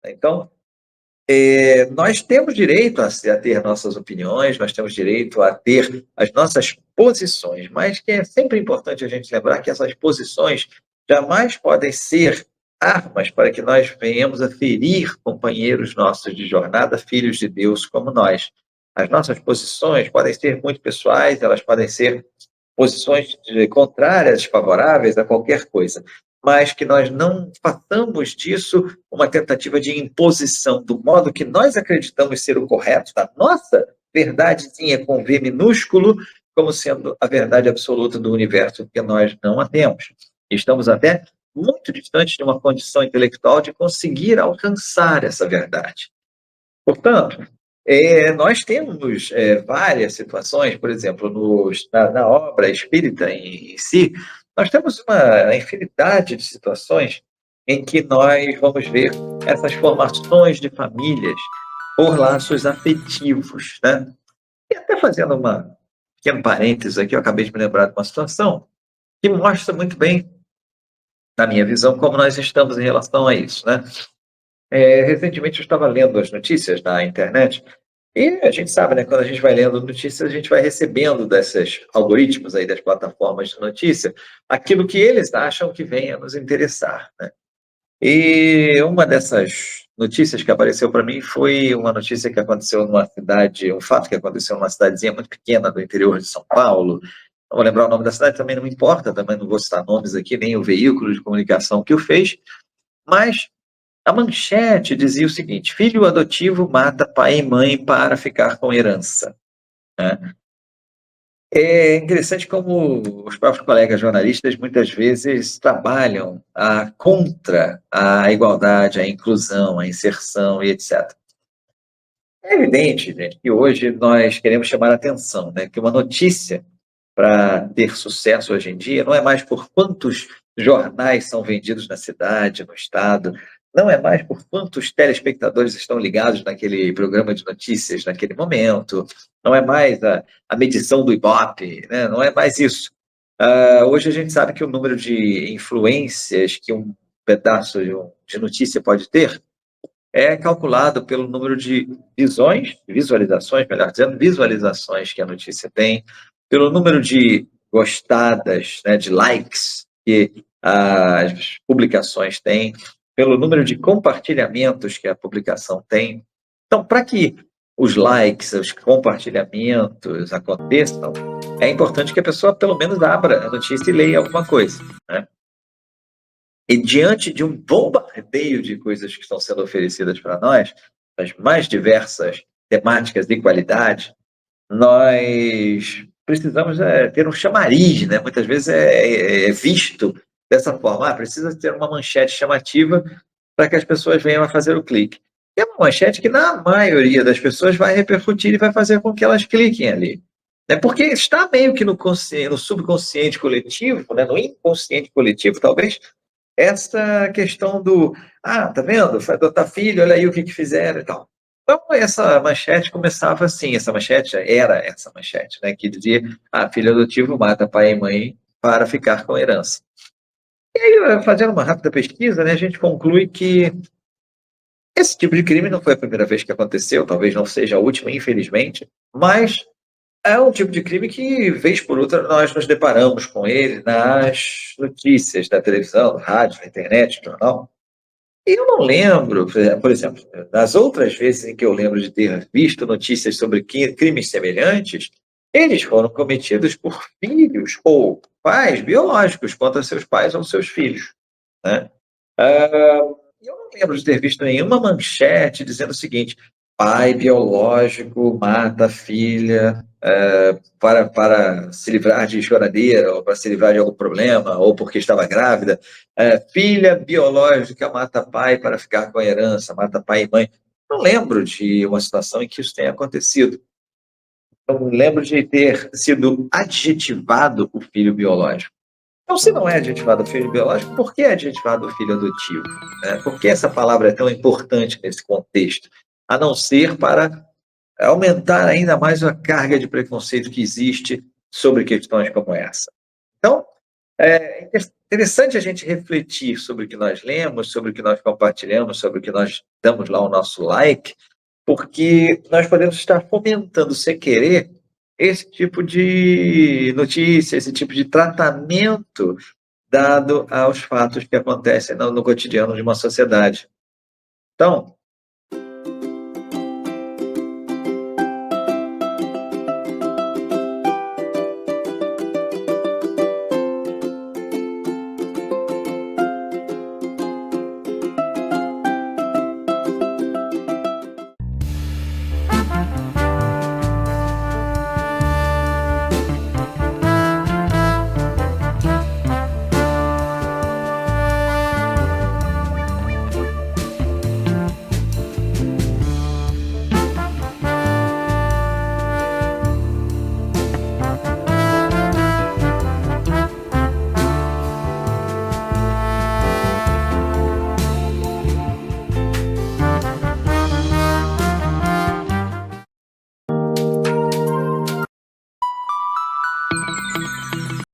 Então, nós temos direito a ter nossas opiniões, nós temos direito a ter as nossas posições, mas que é sempre importante a gente lembrar que essas posições jamais podem ser armas para que nós venhamos a ferir companheiros nossos de jornada, filhos de Deus como nós. As nossas posições podem ser muito pessoais, elas podem ser posições contrárias, favoráveis a qualquer coisa, mas que nós não façamos disso uma tentativa de imposição do modo que nós acreditamos ser o correto, da nossa verdadezinha com V minúsculo, como sendo a verdade absoluta do universo, porque nós não a temos. Estamos até muito distantes de uma condição intelectual de conseguir alcançar essa verdade. Portanto, nós temos várias situações, por exemplo, na obra espírita em si, nós temos uma infinidade de situações em que nós vamos ver essas formações de famílias por laços afetivos, né? E até fazendo uma pequeno parênteses aqui, eu acabei de me lembrar de uma situação que mostra muito bem, na minha visão, como nós estamos em relação a isso, né? Recentemente eu estava lendo as notícias na internet e a gente sabe, né, quando a gente vai lendo notícias, a gente vai recebendo desses algoritmos aí das plataformas de notícia aquilo que eles acham que venha nos interessar, né? E uma dessas notícias que apareceu para mim foi uma notícia que aconteceu numa cidade, um fato que aconteceu numa cidadezinha muito pequena do interior de São Paulo. Não vou lembrar o nome da cidade, também não importa, também não vou citar nomes aqui, nem o veículo de comunicação que o fez, mas a manchete dizia o seguinte: filho adotivo mata pai e mãe para ficar com herança, né? É interessante como os próprios colegas jornalistas muitas vezes trabalham contra a igualdade, a inclusão, a inserção e etc. É evidente, gente, que hoje nós queremos chamar a atenção, né, que uma notícia, para ter sucesso hoje em dia, não é mais por quantos jornais são vendidos na cidade, no estado, não é mais por quantos telespectadores estão ligados naquele programa de notícias naquele momento, não é mais a medição do Ibope, né? Não é mais isso. Hoje a gente sabe que o número de influências que um pedaço de notícia pode ter é calculado pelo número de visualizações, melhor dizendo, visualizações que a notícia tem, pelo número de gostadas, né, de likes que as publicações têm, pelo número de compartilhamentos que a publicação tem. Então, para que os likes, os compartilhamentos aconteçam, é importante que a pessoa pelo menos abra a notícia e leia alguma coisa, né? E diante de um bombardeio de coisas que estão sendo oferecidas para nós, as mais diversas temáticas de qualidade, nós precisamos ter um chamariz, né? Muitas vezes é visto dessa forma, precisa ter uma manchete chamativa para que as pessoas venham a fazer o clique. É uma manchete que, na maioria das pessoas, vai repercutir e vai fazer com que elas cliquem ali. É porque está meio que no subconsciente coletivo, né? No inconsciente coletivo, talvez, essa questão do, tá vendo? Foi adotar filho, olha aí o que que fizeram e tal. Então, essa manchete começava assim, essa manchete era essa manchete, né, que dizia, filho adotivo mata pai e mãe para ficar com herança. E aí, fazendo uma rápida pesquisa, né, a gente conclui que esse tipo de crime não foi a primeira vez que aconteceu, talvez não seja a última, infelizmente, mas é um tipo de crime que, vez por outra, nós nos deparamos com ele nas notícias da televisão, do rádio, na internet, no jornal. E eu não lembro, por exemplo, das outras vezes em que eu lembro de ter visto notícias sobre crimes semelhantes, eles foram cometidos por filhos ou pais biológicos contra seus pais ou seus filhos, né? Eu não lembro de ter visto nenhuma manchete dizendo o seguinte: pai biológico mata a filha para se livrar de choradeira, ou para se livrar de algum problema, ou porque estava grávida. Filha biológica mata pai para ficar com a herança, mata pai e mãe. Não lembro de uma situação em que isso tenha acontecido. Eu não lembro de ter sido adjetivado o filho biológico. Então, se não é adjetivado o filho biológico, por que é adjetivado o filho adotivo, né? Por que essa palavra é tão importante nesse contexto? A não ser para aumentar ainda mais a carga de preconceito que existe sobre questões como essa. Então, É interessante a gente refletir sobre o que nós lemos, sobre o que nós compartilhamos, sobre o que nós damos lá o nosso like, porque nós podemos estar fomentando, sem querer, esse tipo de notícia, esse tipo de tratamento dado aos fatos que acontecem no cotidiano de uma sociedade. Então,